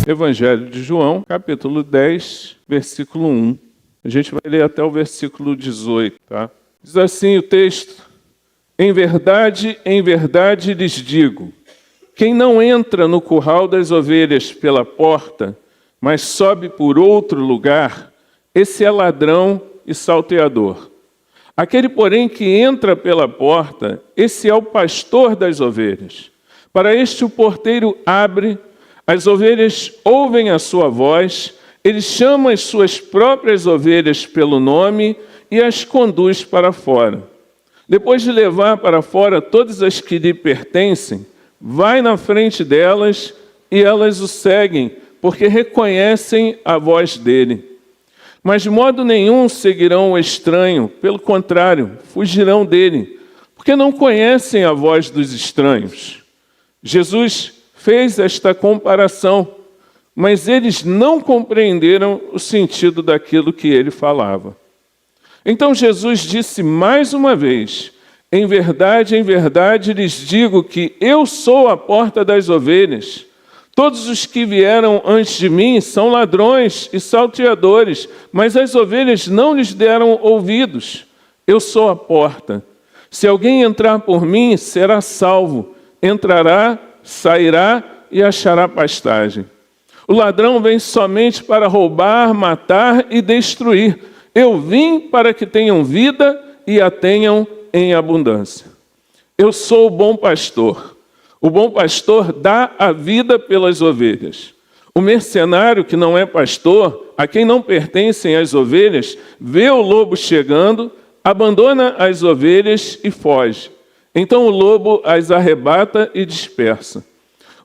Evangelho de João, capítulo 10, versículo 1. A gente vai ler até o versículo 18, tá? Diz assim o texto: em verdade lhes digo, quem não entra no curral das ovelhas pela porta, mas sobe por outro lugar, esse é ladrão e salteador. Aquele, porém, que entra pela porta, esse é o pastor das ovelhas. Para este o porteiro abre, as ovelhas ouvem a sua voz, ele chama as suas próprias ovelhas pelo nome e as conduz para fora. Depois de levar para fora todas as que lhe pertencem, vai na frente delas e elas o seguem, porque reconhecem a voz dele. Mas de modo nenhum seguirão o estranho, pelo contrário, fugirão dele, porque não conhecem a voz dos estranhos. Jesus fez esta comparação, mas eles não compreenderam o sentido daquilo que ele falava. Então Jesus disse mais uma vez: em verdade lhes digo que eu sou a porta das ovelhas. Todos os que vieram antes de mim são ladrões e salteadores, mas as ovelhas não lhes deram ouvidos. Eu sou a porta. Se alguém entrar por mim, será salvo. Entrará, sairá e achará pastagem. O ladrão vem somente para roubar, matar e destruir. Eu vim para que tenham vida e a tenham em abundância. Eu sou o bom pastor. O bom pastor dá a vida pelas ovelhas. O mercenário que não é pastor, a quem não pertencem as ovelhas, vê o lobo chegando, abandona as ovelhas e foge. Então o lobo as arrebata e dispersa.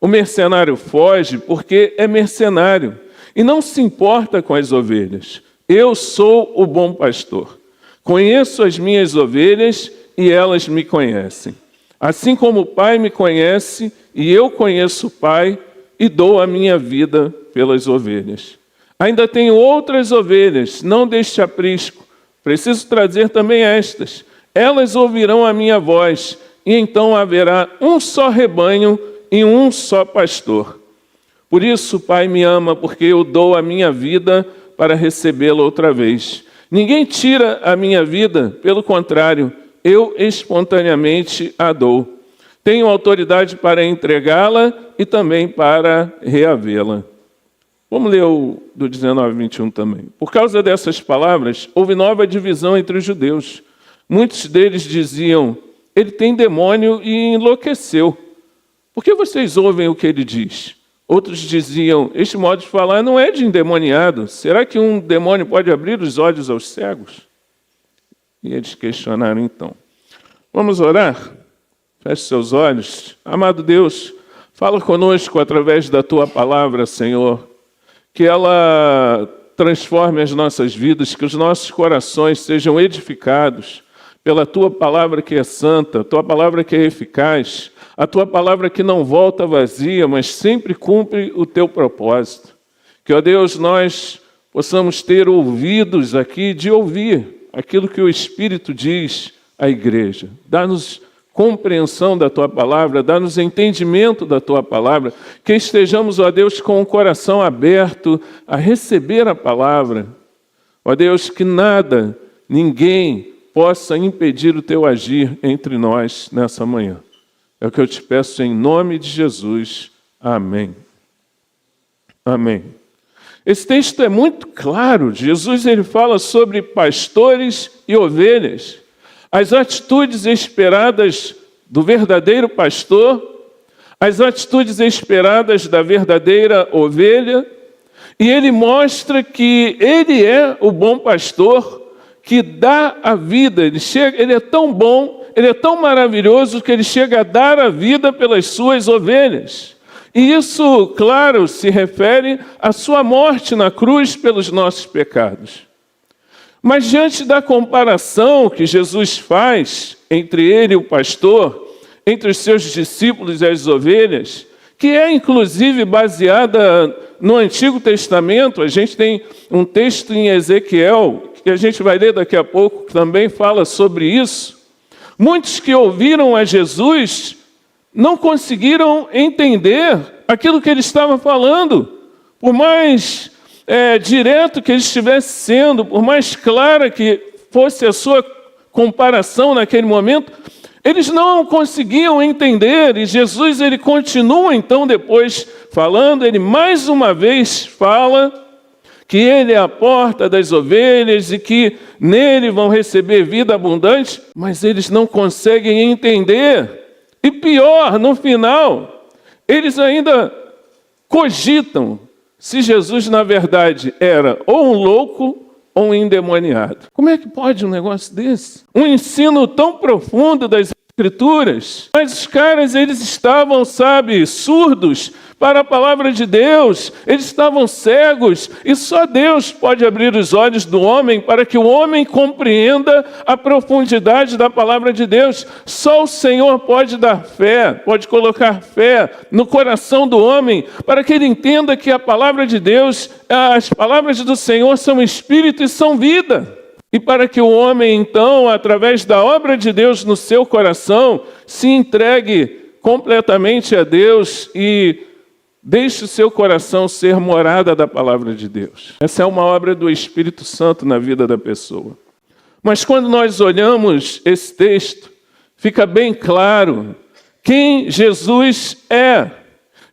O mercenário foge porque é mercenário e não se importa com as ovelhas. Eu sou o bom pastor. Conheço as minhas ovelhas e elas me conhecem. Assim como o Pai me conhece e eu conheço o Pai e dou a minha vida pelas ovelhas. Ainda tenho outras ovelhas, não deste aprisco. Preciso trazer também estas. Elas ouvirão a minha voz e então haverá um só rebanho e um só pastor. Por isso o Pai me ama, porque eu dou a minha vida para recebê-la outra vez. Ninguém tira a minha vida, pelo contrário, eu espontaneamente a dou. Tenho autoridade para entregá-la e também para reavê-la. Vamos ler o do 19 a 21 também. Por causa dessas palavras, houve nova divisão entre os judeus. Muitos deles diziam: ele tem demônio e enlouqueceu. Por que vocês ouvem o que ele diz? Outros diziam: este modo de falar não é de endemoniado. Será que um demônio pode abrir os olhos aos cegos? E eles questionaram então. Vamos orar? Feche seus olhos. Amado Deus, fala conosco através da Tua palavra, Senhor. Que ela transforme as nossas vidas, que os nossos corações sejam edificados pela Tua palavra que é santa, Tua palavra que é eficaz, a Tua palavra que não volta vazia, mas sempre cumpre o Teu propósito. Que, ó Deus, nós possamos ter ouvidos aqui de ouvir aquilo que o Espírito diz à igreja. Dá-nos compreensão da Tua palavra, dá-nos entendimento da Tua palavra, que estejamos, ó Deus, com o coração aberto a receber a palavra. Ó Deus, que nada, ninguém possa impedir o Teu agir entre nós nessa manhã. É o que eu te peço em nome de Jesus. Amém. Amém. Esse texto é muito claro. Jesus ele fala sobre pastores e ovelhas. As atitudes esperadas do verdadeiro pastor, as atitudes esperadas da verdadeira ovelha, e ele mostra que ele é o bom pastor que dá a vida. Ele é tão bom, ele é tão maravilhoso que ele chega a dar a vida pelas suas ovelhas. E isso, claro, se refere à sua morte na cruz pelos nossos pecados. Mas diante da comparação que Jesus faz entre ele e o pastor, entre os seus discípulos e as ovelhas, que é inclusive baseada no Antigo Testamento, a gente tem um texto em Ezequiel, que a gente vai ler daqui a pouco, que também fala sobre isso. Muitos que ouviram a Jesus não conseguiram entender aquilo que ele estava falando, por mais direto que ele estivesse sendo, por mais clara que fosse a sua comparação naquele momento, eles não conseguiam entender, e Jesus ele continua então depois falando, ele mais uma vez fala que ele é a porta das ovelhas e que nele vão receber vida abundante, mas eles não conseguem entender. E pior, no final, eles ainda cogitam se Jesus na verdade era ou um louco ou um endemoniado. Como é que pode um negócio desse? Um ensino tão profundo das Escrituras, mas os caras, eles estavam, surdos para a palavra de Deus, eles estavam cegos, e só Deus pode abrir os olhos do homem para que o homem compreenda a profundidade da palavra de Deus. Só o Senhor pode dar fé, pode colocar fé no coração do homem, para que ele entenda que a palavra de Deus, as palavras do Senhor são espírito e são vida. E para que o homem, então, através da obra de Deus no seu coração, se entregue completamente a Deus e deixe o seu coração ser morada da palavra de Deus. Essa é uma obra do Espírito Santo na vida da pessoa. Mas quando nós olhamos esse texto, fica bem claro quem Jesus é.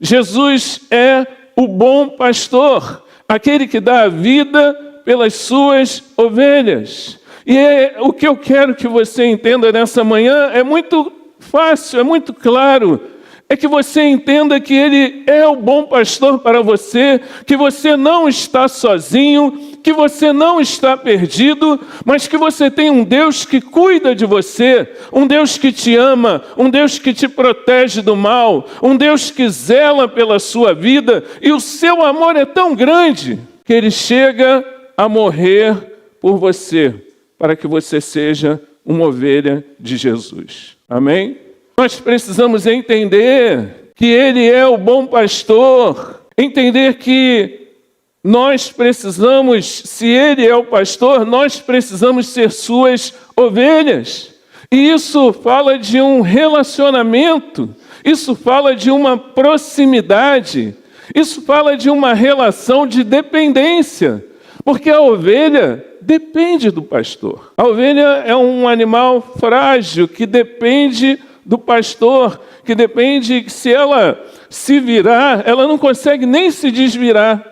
Jesus é o bom pastor, aquele que dá a vida pelas suas ovelhas. E o que eu quero que você entenda nessa manhã é muito fácil, é muito claro. É que você entenda que Ele é o bom pastor para você, que você não está sozinho, que você não está perdido, mas que você tem um Deus que cuida de você, um Deus que te ama, um Deus que te protege do mal, um Deus que zela pela sua vida, e o seu amor é tão grande que Ele chega a morrer por você, para que você seja uma ovelha de Jesus. Amém? Nós precisamos entender que Ele é o bom pastor, entender que nós precisamos, se Ele é o pastor, nós precisamos ser suas ovelhas. E isso fala de um relacionamento, isso fala de uma proximidade, isso fala de uma relação de dependência. Porque a ovelha depende do pastor. A ovelha é um animal frágil que depende do pastor, que depende que se ela se virar, ela não consegue nem se desvirar.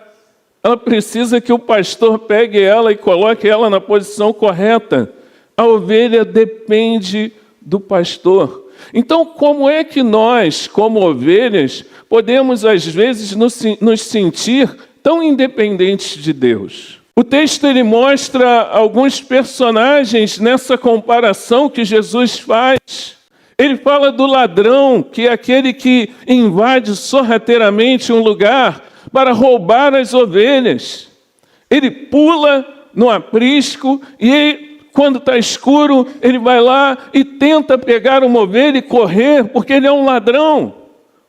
Ela precisa que o pastor pegue ela e coloque ela na posição correta. A ovelha depende do pastor. Então, como é que nós, como ovelhas, podemos às vezes nos sentir tão independentes de Deus? O texto ele mostra alguns personagens nessa comparação que Jesus faz. Ele fala do ladrão, que é aquele que invade sorrateiramente um lugar para roubar as ovelhas. Ele pula no aprisco e quando está escuro, ele vai lá e tenta pegar uma ovelha e correr, porque ele é um ladrão.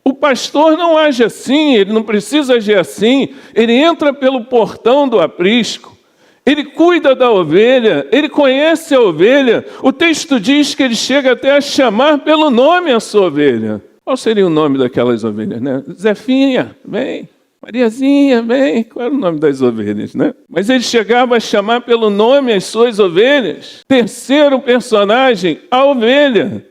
O pastor não age assim, ele não precisa agir assim. Ele entra pelo portão do aprisco, ele cuida da ovelha, ele conhece a ovelha. O texto diz que ele chega até a chamar pelo nome a sua ovelha. Qual seria o nome daquelas ovelhas, né? Zefinha, vem. Mariazinha, vem. Qual era o nome das ovelhas, né? Mas ele chegava a chamar pelo nome as suas ovelhas. Terceiro personagem, a ovelha.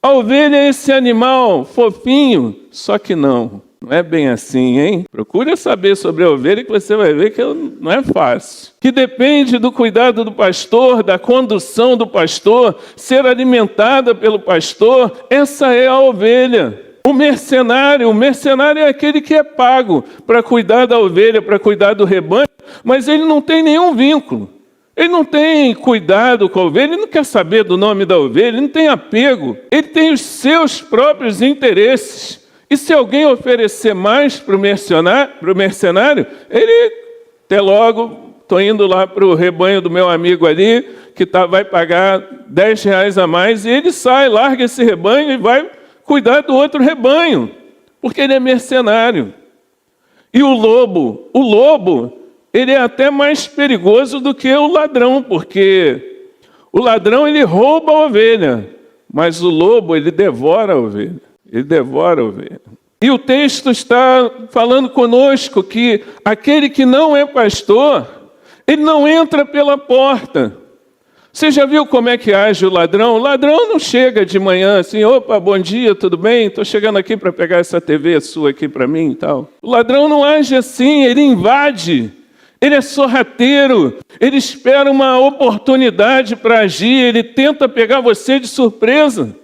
A ovelha é esse animal fofinho, só que não é bem assim, hein? Procure saber sobre a ovelha que você vai ver que não é fácil. Que depende do cuidado do pastor, da condução do pastor, ser alimentada pelo pastor. Essa é a ovelha. O mercenário é aquele que é pago para cuidar da ovelha, para cuidar do rebanho, mas ele não tem nenhum vínculo. Ele não tem cuidado com a ovelha, ele não quer saber do nome da ovelha, ele não tem apego. Ele tem os seus próprios interesses. E se alguém oferecer mais para o mercenário, ele, até logo, estou indo lá para o rebanho do meu amigo ali, que vai pagar R$10 a mais, e ele sai, larga esse rebanho e vai cuidar do outro rebanho, porque ele é mercenário. E o lobo, ele é até mais perigoso do que o ladrão, porque o ladrão ele rouba a ovelha, mas o lobo ele devora a ovelha. Ele devora a ovelha. E o texto está falando conosco que aquele que não é pastor, ele não entra pela porta. Você já viu como é que age o ladrão? O ladrão não chega de manhã assim, opa, bom dia, tudo bem? Estou chegando aqui para pegar essa TV sua aqui para mim e tal. O ladrão não age assim, ele invade. Ele é sorrateiro, ele espera uma oportunidade para agir, ele tenta pegar você de surpresa.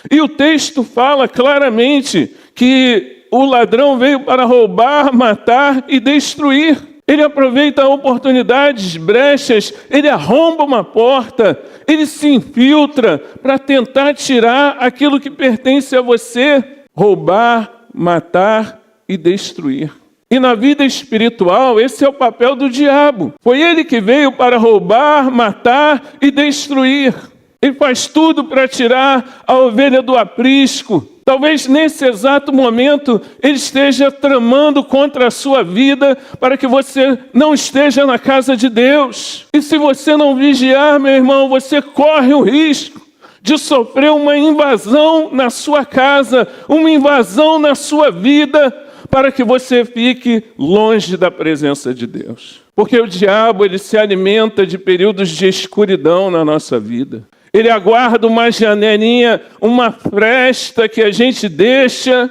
E o texto fala claramente que o ladrão veio para roubar, matar e destruir. Ele aproveita oportunidades, brechas, ele arromba uma porta, ele se infiltra para tentar tirar aquilo que pertence a você, roubar, matar e destruir. E na vida espiritual, esse é o papel do diabo. Foi ele que veio para roubar, matar e destruir. Ele faz tudo para tirar a ovelha do aprisco. Talvez nesse exato momento ele esteja tramando contra a sua vida para que você não esteja na casa de Deus. E se você não vigiar, meu irmão, você corre o risco de sofrer uma invasão na sua casa, uma invasão na sua vida, para que você fique longe da presença de Deus. Porque o diabo, ele se alimenta de períodos de escuridão na nossa vida. Ele aguarda uma janelinha, uma fresta que a gente deixa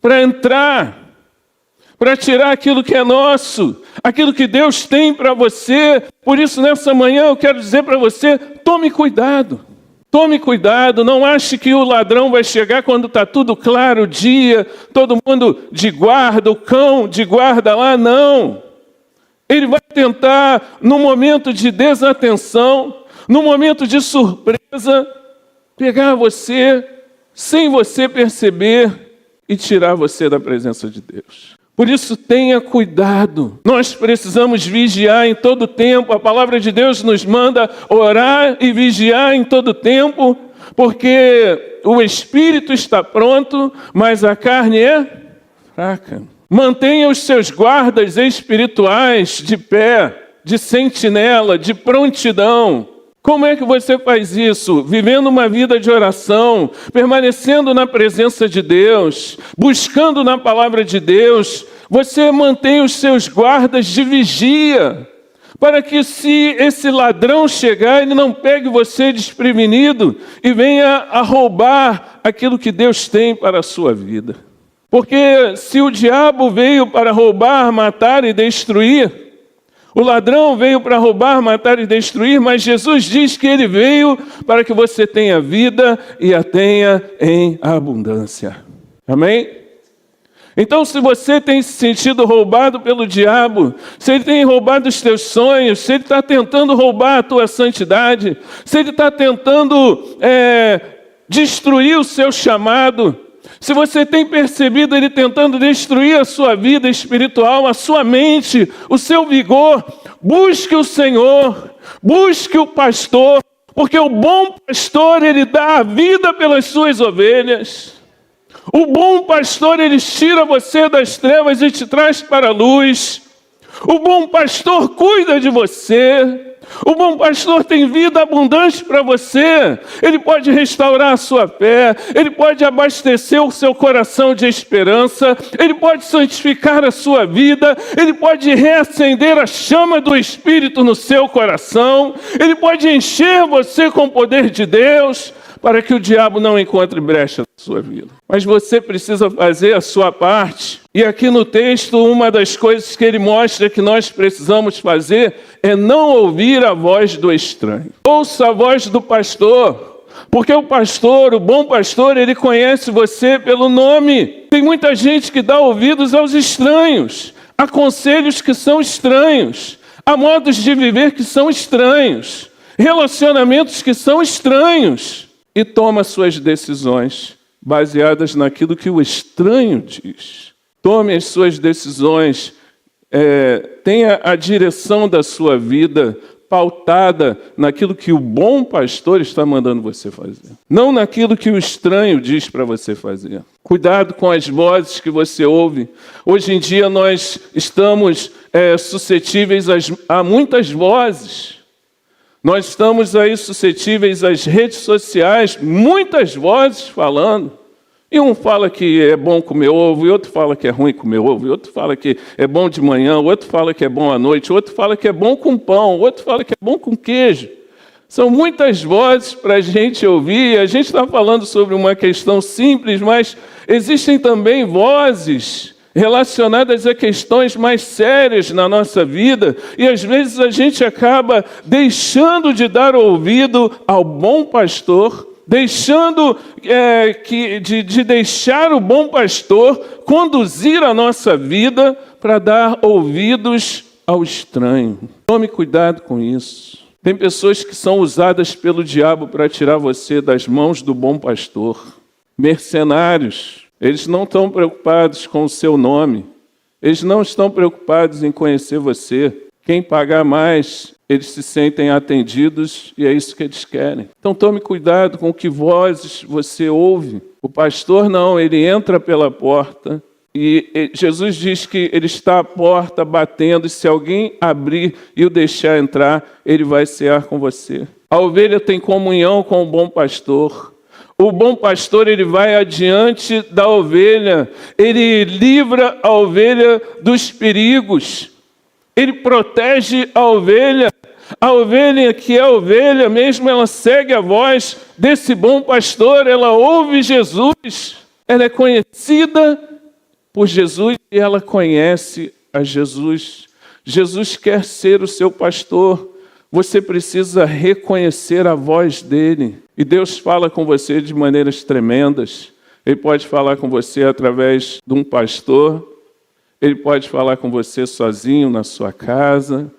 para entrar, para tirar aquilo que é nosso, aquilo que Deus tem para você. Por isso, nessa manhã, eu quero dizer para você, tome cuidado. Tome cuidado, não ache que o ladrão vai chegar quando está tudo claro, o dia, todo mundo de guarda, o cão de guarda lá, não. Ele vai tentar, no momento de desatenção, no momento de surpresa, pegar você, sem você perceber, e tirar você da presença de Deus. Por isso, tenha cuidado. Nós precisamos vigiar em todo tempo. A palavra de Deus nos manda orar e vigiar em todo tempo, porque o espírito está pronto, mas a carne é fraca. Mantenha os seus guardas espirituais de pé, de sentinela, de prontidão. Como é que você faz isso? Vivendo uma vida de oração, permanecendo na presença de Deus, buscando na palavra de Deus. Você mantém os seus guardas de vigia, para que se esse ladrão chegar, ele não pegue você desprevenido e venha a roubar aquilo que Deus tem para a sua vida. Porque se o diabo veio para roubar, matar e destruir, o ladrão veio para roubar, matar e destruir, mas Jesus diz que ele veio para que você tenha vida e a tenha em abundância. Amém? Então, se você tem se sentido roubado pelo diabo, se ele tem roubado os teus sonhos, se ele está tentando roubar a tua santidade, se ele está tentando destruir o seu chamado, se você tem percebido ele tentando destruir a sua vida espiritual, a sua mente, o seu vigor, busque o Senhor, busque o pastor, porque o bom pastor, ele dá a vida pelas suas ovelhas. O bom pastor, ele tira você das trevas e te traz para a luz. O bom pastor cuida de você. O bom pastor tem vida abundante para você. Ele pode restaurar a sua fé. Ele pode abastecer o seu coração de esperança. Ele pode santificar a sua vida. Ele pode reacender a chama do Espírito no seu coração. Ele pode encher você com o poder de Deus, para que o diabo não encontre brecha na sua vida. Mas você precisa fazer a sua parte. E aqui no texto, uma das coisas que ele mostra que nós precisamos fazer é não ouvir a voz do estranho. Ouça a voz do pastor, porque o pastor, o bom pastor, ele conhece você pelo nome. Tem muita gente que dá ouvidos aos estranhos, a conselhos que são estranhos, a modos de viver que são estranhos, relacionamentos que são estranhos. E toma suas decisões baseadas naquilo que o estranho diz. Tome as suas decisões, tenha a direção da sua vida pautada naquilo que o bom pastor está mandando você fazer. Não naquilo que o estranho diz para você fazer. Cuidado com as vozes que você ouve. Hoje em dia nós estamos suscetíveis a muitas vozes. Nós estamos aí suscetíveis às redes sociais, muitas vozes falando. E um fala que é bom comer ovo, e outro fala que é ruim comer ovo, e outro fala que é bom de manhã, o outro fala que é bom à noite, o outro fala que é bom com pão, o outro fala que é bom com queijo. São muitas vozes para a gente ouvir. A gente está falando sobre uma questão simples, mas existem também vozes relacionadas a questões mais sérias na nossa vida, e às vezes a gente acaba deixando de dar ouvido ao bom pastor, deixando de deixar o bom pastor conduzir a nossa vida para dar ouvidos ao estranho. Tome cuidado com isso. Tem pessoas que são usadas pelo diabo para tirar você das mãos do bom pastor. Mercenários, eles não estão preocupados com o seu nome. Eles não estão preocupados em conhecer você. Quem pagar mais, eles se sentem atendidos e é isso que eles querem. Então tome cuidado com que vozes você ouve. O pastor não, ele entra pela porta. E Jesus diz que ele está à porta batendo, e se alguém abrir e o deixar entrar, ele vai cear com você. A ovelha tem comunhão com o bom pastor. O bom pastor, ele vai adiante da ovelha, ele livra a ovelha dos perigos, ele protege a ovelha que é ovelha mesmo, ela segue a voz desse bom pastor, ela ouve Jesus, ela é conhecida por Jesus e ela conhece a Jesus. Jesus quer ser o seu pastor. Você precisa reconhecer a voz dele. E Deus fala com você de maneiras tremendas. Ele pode falar com você através de um pastor. Ele pode falar com você sozinho na sua casa.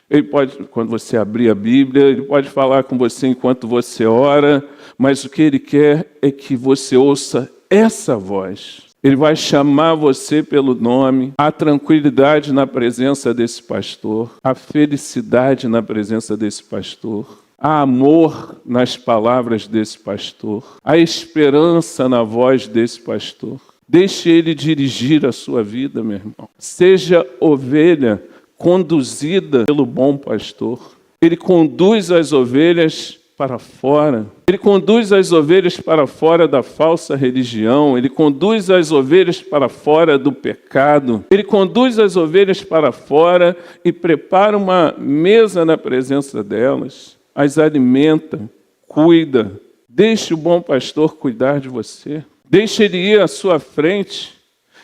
Ele pode, quando você abrir a Bíblia, ele pode falar com você enquanto você ora. Mas o que ele quer é que você ouça essa voz. Ele vai chamar você pelo nome. Há tranquilidade na presença desse pastor. Há felicidade na presença desse pastor. Há amor nas palavras desse pastor. Há esperança na voz desse pastor. Deixe ele dirigir a sua vida, meu irmão. Seja ovelha conduzida pelo bom pastor. Ele conduz as ovelhas para fora. Ele conduz as ovelhas para fora da falsa religião. Ele conduz as ovelhas para fora do pecado. Ele conduz as ovelhas para fora e prepara uma mesa na presença delas. As alimenta, cuida. Deixe o bom pastor cuidar de você. Deixe ele ir à sua frente.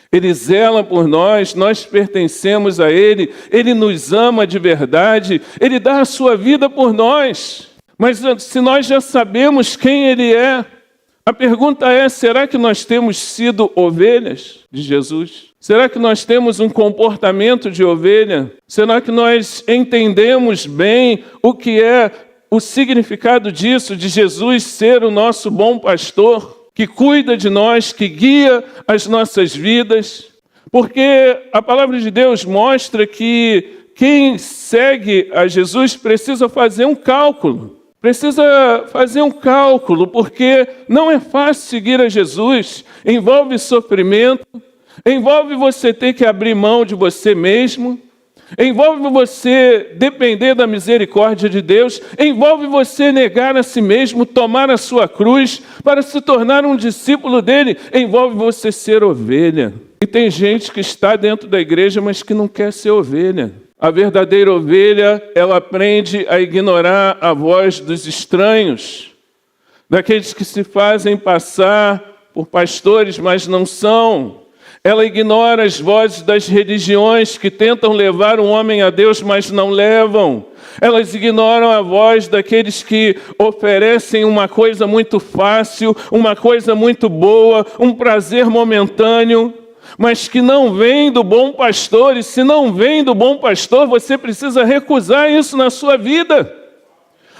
Ele zela por nós, nós pertencemos a ele. Ele nos ama de verdade. Ele dá a sua vida por nós. Mas se nós já sabemos quem ele é, a pergunta é, será que nós temos sido ovelhas de Jesus? Será que nós temos um comportamento de ovelha? Será que nós entendemos bem o que é o significado disso, de Jesus ser o nosso bom pastor, que cuida de nós, que guia as nossas vidas? Porque a palavra de Deus mostra que quem segue a Jesus precisa fazer um cálculo. Precisa fazer um cálculo, porque não é fácil seguir a Jesus. Envolve sofrimento, envolve você ter que abrir mão de você mesmo, envolve você depender da misericórdia de Deus, envolve você negar a si mesmo, tomar a sua cruz para se tornar um discípulo dele, envolve você ser ovelha. E tem gente que está dentro da igreja, mas que não quer ser ovelha. A verdadeira ovelha, ela aprende a ignorar a voz dos estranhos, daqueles que se fazem passar por pastores, mas não são. Ela ignora as vozes das religiões que tentam levar um homem a Deus, mas não levam. Elas ignoram a voz daqueles que oferecem uma coisa muito fácil, uma coisa muito boa, um prazer momentâneo, mas que não vem do bom pastor. E se não vem do bom pastor, você precisa recusar isso na sua vida,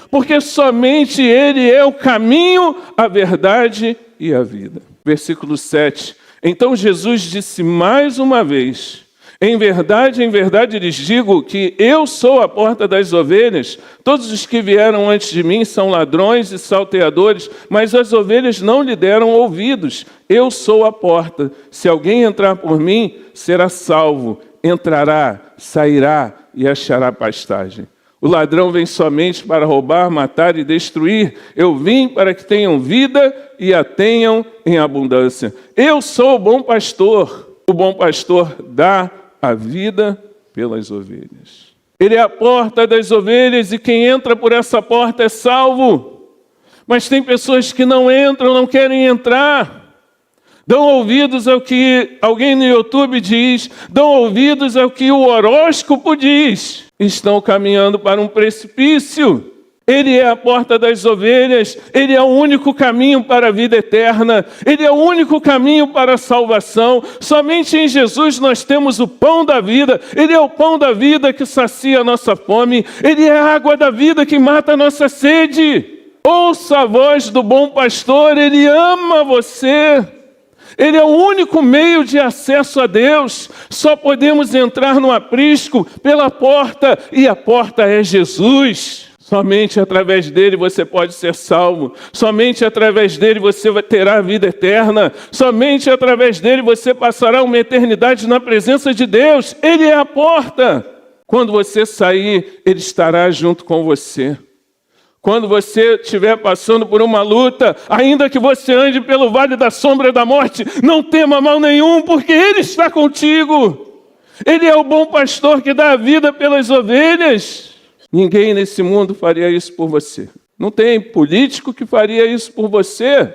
porque somente ele é o caminho, a verdade e a vida. Versículo 7. Então Jesus disse mais uma vez: em verdade, lhes digo que eu sou a porta das ovelhas. Todos os que vieram antes de mim são ladrões e salteadores, mas as ovelhas não lhe deram ouvidos. Eu sou a porta. Se alguém entrar por mim, será salvo. Entrará, sairá e achará pastagem. O ladrão vem somente para roubar, matar e destruir. Eu vim para que tenham vida e a tenham em abundância. Eu sou o bom pastor. O bom pastor dá a vida pelas ovelhas. Ele é a porta das ovelhas e quem entra por essa porta é salvo. Mas tem pessoas que não entram, não querem entrar. Dão ouvidos ao que alguém no YouTube diz, dão ouvidos ao que o horóscopo diz. Estão caminhando para um precipício. Ele é a porta das ovelhas, ele é o único caminho para a vida eterna, ele é o único caminho para a salvação. Somente em Jesus nós temos o pão da vida, ele é o pão da vida que sacia a nossa fome, ele é a água da vida que mata a nossa sede. Ouça a voz do bom pastor, ele ama você. Ele é o único meio de acesso a Deus. Só podemos entrar no aprisco pela porta, e a porta é Jesus. Somente através dele você pode ser salvo. Somente através dele você terá a vida eterna. Somente através dele você passará uma eternidade na presença de Deus. Ele é a porta. Quando você sair, ele estará junto com você. Quando você estiver passando por uma luta, ainda que você ande pelo vale da sombra da morte, não tema mal nenhum, porque ele está contigo. Ele é o bom pastor que dá a vida pelas ovelhas. Ninguém nesse mundo faria isso por você. Não tem político que faria isso por você.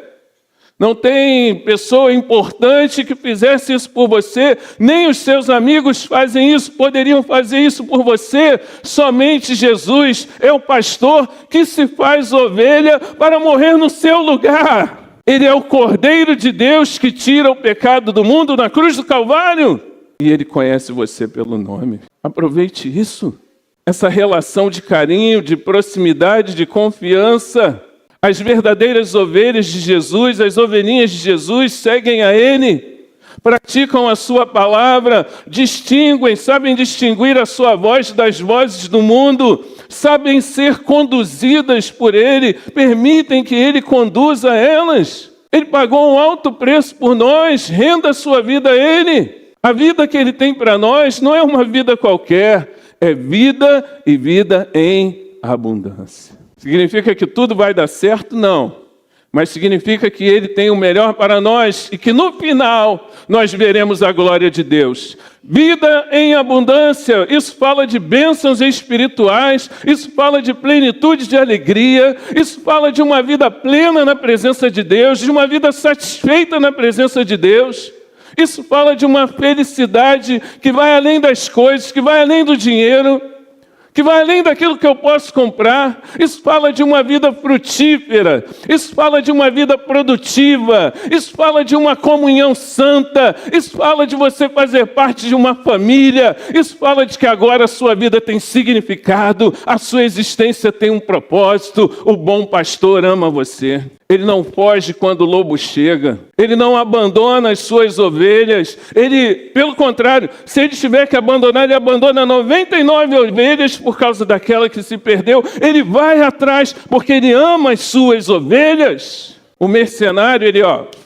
Não tem pessoa importante que fizesse isso por você. Nem os seus amigos fazem isso, poderiam fazer isso por você. Somente Jesus é o pastor que se faz ovelha para morrer no seu lugar. Ele é o Cordeiro de Deus que tira o pecado do mundo na cruz do Calvário. E ele conhece você pelo nome. Aproveite isso. Essa relação de carinho, de proximidade, de confiança. As verdadeiras ovelhas de Jesus, as ovelhinhas de Jesus, seguem a Ele, praticam a sua palavra, distinguem, sabem distinguir a sua voz das vozes do mundo, sabem ser conduzidas por Ele, permitem que Ele conduza elas. Ele pagou um alto preço por nós, renda a sua vida a Ele. A vida que Ele tem para nós não é uma vida qualquer, é vida e vida em abundância. Significa que tudo vai dar certo? Não. Mas significa que Ele tem o melhor para nós e que no final nós veremos a glória de Deus. Vida em abundância, isso fala de bênçãos espirituais, isso fala de plenitude de alegria, isso fala de uma vida plena na presença de Deus, de uma vida satisfeita na presença de Deus. Isso fala de uma felicidade que vai além das coisas, que vai além do dinheiro, que vai além daquilo que eu posso comprar. Isso fala de uma vida frutífera, isso fala de uma vida produtiva, isso fala de uma comunhão santa, isso fala de você fazer parte de uma família, isso fala de que agora a sua vida tem significado, a sua existência tem um propósito. O bom pastor ama você. Ele não foge quando o lobo chega. Ele não abandona as suas ovelhas. Ele, pelo contrário, se ele tiver que abandonar, ele abandona 99 ovelhas por causa daquela que se perdeu. Ele vai atrás porque ele ama as suas ovelhas. O mercenário, ele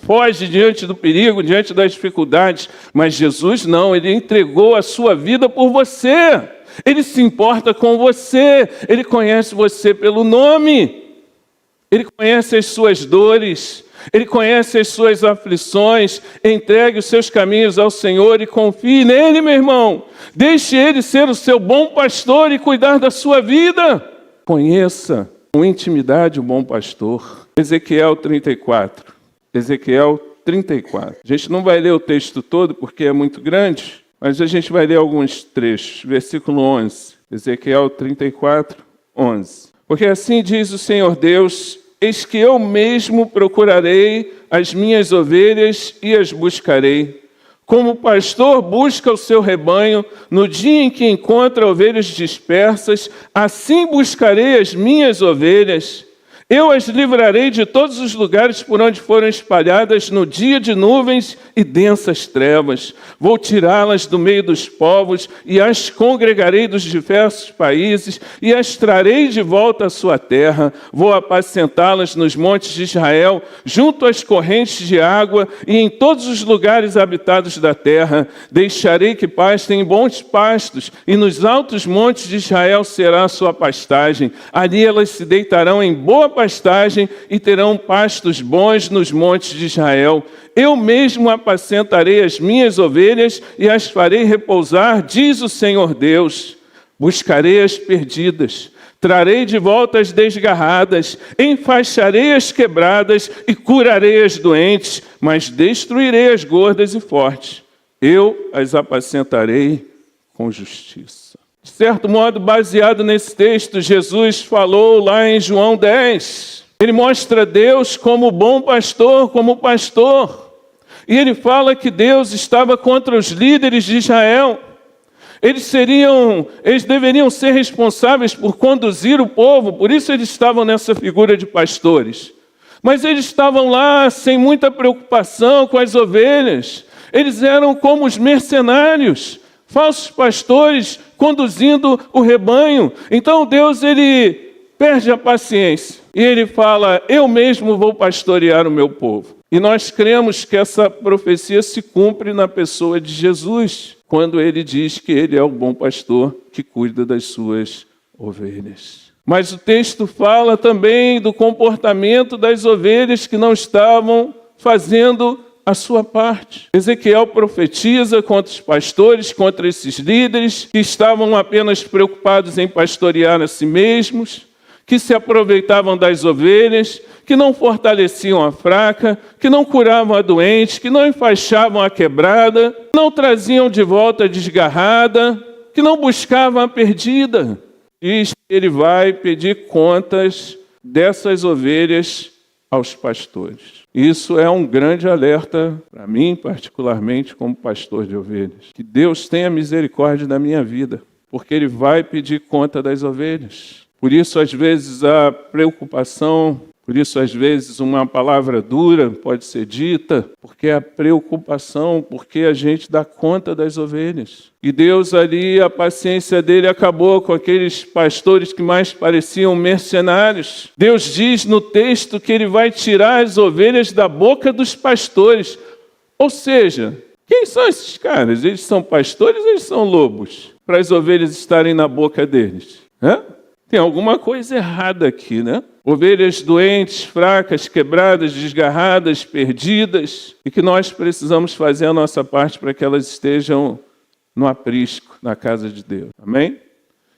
foge diante do perigo, diante das dificuldades. Mas Jesus não, ele entregou a sua vida por você. Ele se importa com você. Ele conhece você pelo nome. Ele conhece as suas dores, Ele conhece as suas aflições. Entregue os seus caminhos ao Senhor e confie nele, meu irmão. Deixe Ele ser o seu bom pastor e cuidar da sua vida. Conheça com intimidade o bom pastor. Ezequiel 34. Ezequiel 34. A gente não vai ler o texto todo porque é muito grande, mas a gente vai ler alguns trechos. Versículo 11. Ezequiel 34, 11. Porque assim diz o Senhor Deus: eis que eu mesmo procurarei as minhas ovelhas e as buscarei. Como o pastor busca o seu rebanho no dia em que encontra ovelhas dispersas, assim buscarei as minhas ovelhas. Eu as livrarei de todos os lugares por onde foram espalhadas no dia de nuvens e densas trevas. Vou tirá-las do meio dos povos e as congregarei dos diversos países e as trarei de volta à sua terra. Vou apacentá-las nos montes de Israel, junto às correntes de água e em todos os lugares habitados da terra. Deixarei que pastem em bons pastos e nos altos montes de Israel será a sua pastagem. Ali elas se deitarão em boa pastagem e terão pastos bons nos montes de Israel. Eu mesmo apacentarei as minhas ovelhas e as farei repousar, diz o Senhor Deus. Buscarei as perdidas, trarei de volta as desgarradas, enfaixarei as quebradas e curarei as doentes, mas destruirei as gordas e fortes. Eu as apacentarei com justiça. De certo modo, baseado nesse texto, Jesus falou lá em João 10. Ele mostra Deus como bom pastor, como pastor. E ele fala que Deus estava contra os líderes de Israel. Eles deveriam ser responsáveis por conduzir o povo, por isso eles estavam nessa figura de pastores. Mas eles estavam lá sem muita preocupação com as ovelhas. Eles eram como os mercenários, falsos pastores conduzindo o rebanho. Então Deus, ele perde a paciência e ele fala: eu mesmo vou pastorear o meu povo. E nós cremos que essa profecia se cumpre na pessoa de Jesus, quando ele diz que ele é o bom pastor que cuida das suas ovelhas. Mas o texto fala também do comportamento das ovelhas que não estavam fazendo a sua parte. Ezequiel profetiza contra os pastores, contra esses líderes que estavam apenas preocupados em pastorear a si mesmos, que se aproveitavam das ovelhas, que não fortaleciam a fraca, que não curavam a doente, que não enfaixavam a quebrada, que não traziam de volta a desgarrada, que não buscavam a perdida. Diz que ele vai pedir contas dessas ovelhas aos pastores. Isso é um grande alerta para mim, particularmente como pastor de ovelhas. Que Deus tenha misericórdia da minha vida, porque Ele vai pedir conta das ovelhas. Por isso, às vezes, a preocupação, por isso, às vezes, uma palavra dura pode ser dita, porque a preocupação, porque a gente dá conta das ovelhas. E Deus ali, a paciência dele acabou com aqueles pastores que mais pareciam mercenários. Deus diz no texto que ele vai tirar as ovelhas da boca dos pastores. Ou seja, quem são esses caras? Eles são pastores ou eles são lobos? Para as ovelhas estarem na boca deles. Tem alguma coisa errada aqui, né? Ovelhas doentes, fracas, quebradas, desgarradas, perdidas, e que nós precisamos fazer a nossa parte para que elas estejam no aprisco, na casa de Deus. Amém?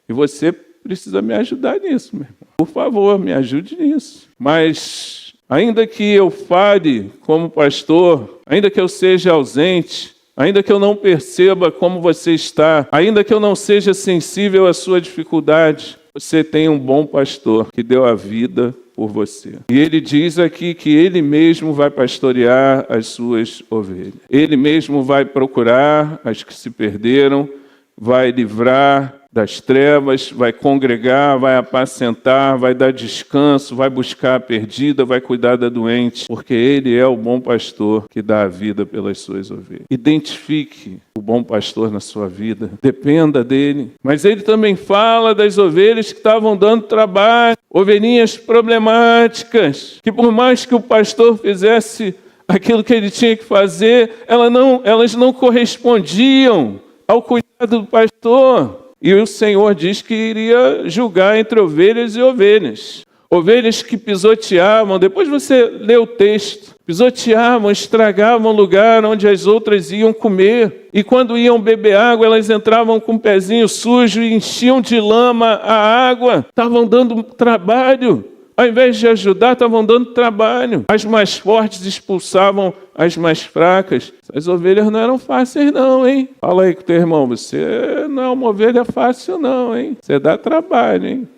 E você precisa me ajudar nisso, meu irmão. Por favor, me ajude nisso. Mas, ainda que eu fale como pastor, ainda que eu seja ausente, ainda que eu não perceba como você está, ainda que eu não seja sensível à sua dificuldade, você tem um bom pastor que deu a vida por você. E ele diz aqui que ele mesmo vai pastorear as suas ovelhas. Ele mesmo vai procurar as que se perderam, vai livrar das trevas, vai congregar, vai apacentar, vai dar descanso, vai buscar a perdida, vai cuidar da doente, porque ele é o bom pastor que dá a vida pelas suas ovelhas. Identifique o bom pastor na sua vida, dependa dele. Mas ele também fala das ovelhas que estavam dando trabalho, ovelhinhas problemáticas, que por mais que o pastor fizesse aquilo que ele tinha que fazer, elas não correspondiam ao cuidado do pastor. E o Senhor diz que iria julgar entre ovelhas e ovelhas. Ovelhas que pisoteavam, depois você lê o texto, pisoteavam, estragavam o lugar onde as outras iam comer. E quando iam beber água, elas entravam com o pezinho sujo e enchiam de lama a água. Estavam dando trabalho. Ao invés de ajudar, estavam dando trabalho. As mais fortes expulsavam as mais fracas. As ovelhas não eram fáceis não, hein? Fala aí com o teu irmão, você não é uma ovelha fácil não, hein? Você dá trabalho, hein?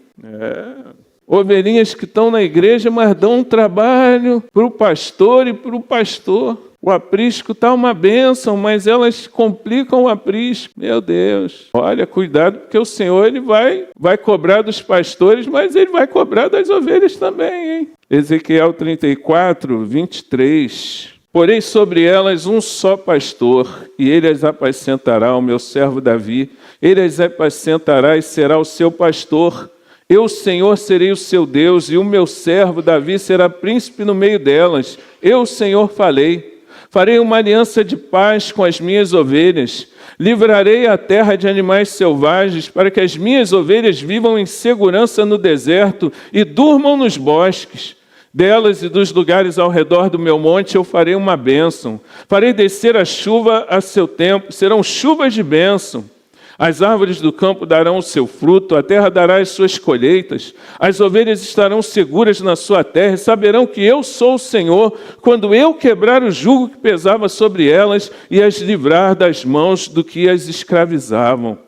Ovelhinhas que estão na igreja, mas dão um trabalho para o pastor e para o pastor. O aprisco está uma bênção, mas elas complicam o aprisco. Meu Deus. Olha, cuidado, porque o Senhor ele vai cobrar dos pastores, mas ele vai cobrar das ovelhas também, hein? Ezequiel 34, 23. Porém sobre elas um só pastor, e ele as apacentará, o meu servo Davi. Ele as apacentará e será o seu pastor. Eu, Senhor, serei o seu Deus, e o meu servo Davi será príncipe no meio delas. Eu, Senhor, falei. Farei uma aliança de paz com as minhas ovelhas. Livrarei a terra de animais selvagens, para que as minhas ovelhas vivam em segurança no deserto e durmam nos bosques. Delas e dos lugares ao redor do meu monte eu farei uma bênção. Farei descer a chuva a seu tempo, serão chuvas de bênção. As árvores do campo darão o seu fruto, a terra dará as suas colheitas. As ovelhas estarão seguras na sua terra e saberão que eu sou o Senhor, quando eu quebrar o jugo que pesava sobre elas e as livrar das mãos do que as escravizavam.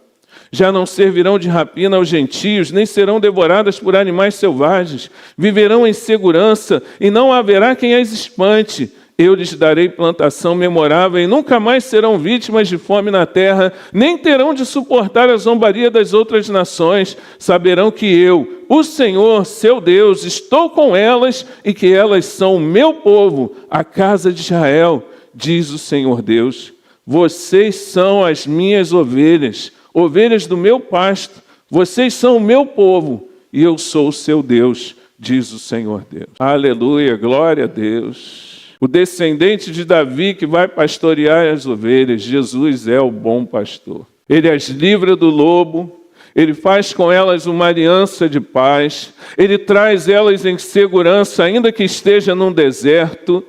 Já não servirão de rapina aos gentios, nem serão devoradas por animais selvagens. Viverão em segurança e não haverá quem as espante. Eu lhes darei plantação memorável e nunca mais serão vítimas de fome na terra, nem terão de suportar a zombaria das outras nações. Saberão que eu, o Senhor, seu Deus, estou com elas e que elas são o meu povo, a casa de Israel, diz o Senhor Deus. Vocês são as minhas ovelhas, ovelhas do meu pasto. Vocês são o meu povo e eu sou o seu Deus, diz o Senhor Deus. Aleluia, glória a Deus. O descendente de Davi que vai pastorear as ovelhas, Jesus é o bom pastor. Ele as livra do lobo, ele faz com elas uma aliança de paz, ele traz elas em segurança, ainda que esteja num deserto.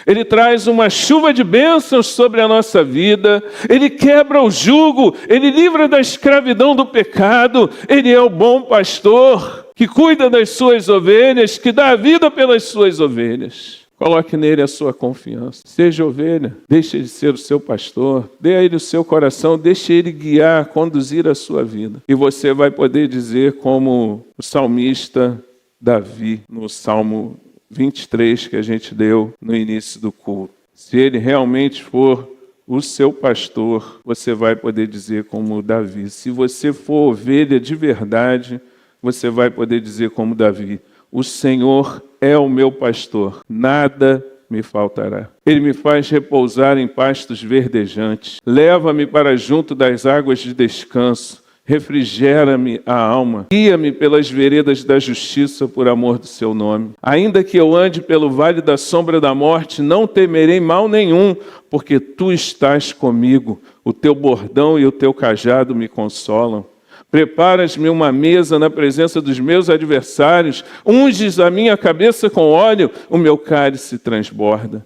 Ele traz uma chuva de bênçãos sobre a nossa vida, ele quebra o jugo, ele livra da escravidão do pecado, ele é o bom pastor que cuida das suas ovelhas, que dá a vida pelas suas ovelhas. Coloque nele a sua confiança. Seja ovelha, deixe ele ser o seu pastor, dê a ele o seu coração, deixe ele guiar, conduzir a sua vida. E você vai poder dizer como o salmista Davi, no Salmo 23 que a gente leu no início do culto. Se ele realmente for o seu pastor, você vai poder dizer como Davi. Se você for ovelha de verdade, você vai poder dizer como Davi. O Senhor é o meu pastor, nada me faltará. Ele me faz repousar em pastos verdejantes, leva-me para junto das águas de descanso, refrigera-me a alma, guia-me pelas veredas da justiça por amor do seu nome. Ainda que eu ande pelo vale da sombra da morte, não temerei mal nenhum, porque tu estás comigo, o teu bordão e o teu cajado me consolam. Preparas-me uma mesa na presença dos meus adversários, unges a minha cabeça com óleo, o meu cálice transborda.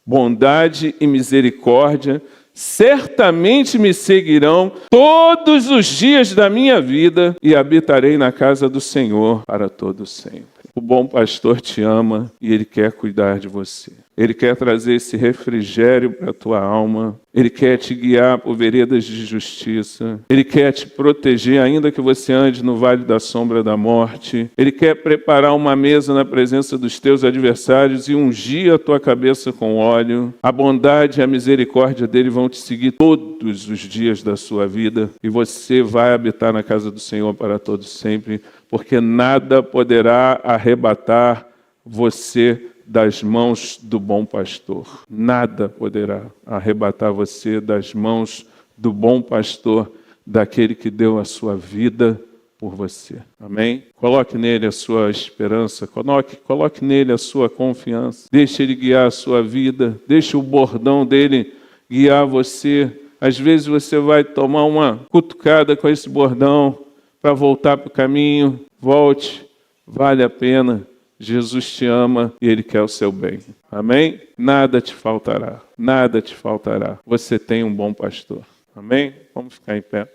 Bondade e misericórdia certamente me seguirão todos os dias da minha vida e habitarei na casa do Senhor para todo sempre. O bom pastor te ama e ele quer cuidar de você. Ele quer trazer esse refrigério para a tua alma. Ele quer te guiar por veredas de justiça. Ele quer te proteger, ainda que você ande no vale da sombra da morte. Ele quer preparar uma mesa na presença dos teus adversários e ungir a tua cabeça com óleo. A bondade e a misericórdia dele vão te seguir todos os dias da sua vida. E você vai habitar na casa do Senhor para todo sempre, porque nada poderá arrebatar você das mãos do bom pastor. Nada poderá arrebatar você das mãos do bom pastor, daquele que deu a sua vida por você. Amém? Coloque nele a sua esperança, coloque nele a sua confiança. Deixe ele guiar a sua vida, deixe o bordão dele guiar você. Às vezes você vai tomar uma cutucada com esse bordão para voltar para o caminho. Volte, vale a pena. Jesus te ama e Ele quer o seu bem. Amém? Nada te faltará. Nada te faltará. Você tem um bom pastor. Amém? Vamos ficar em pé.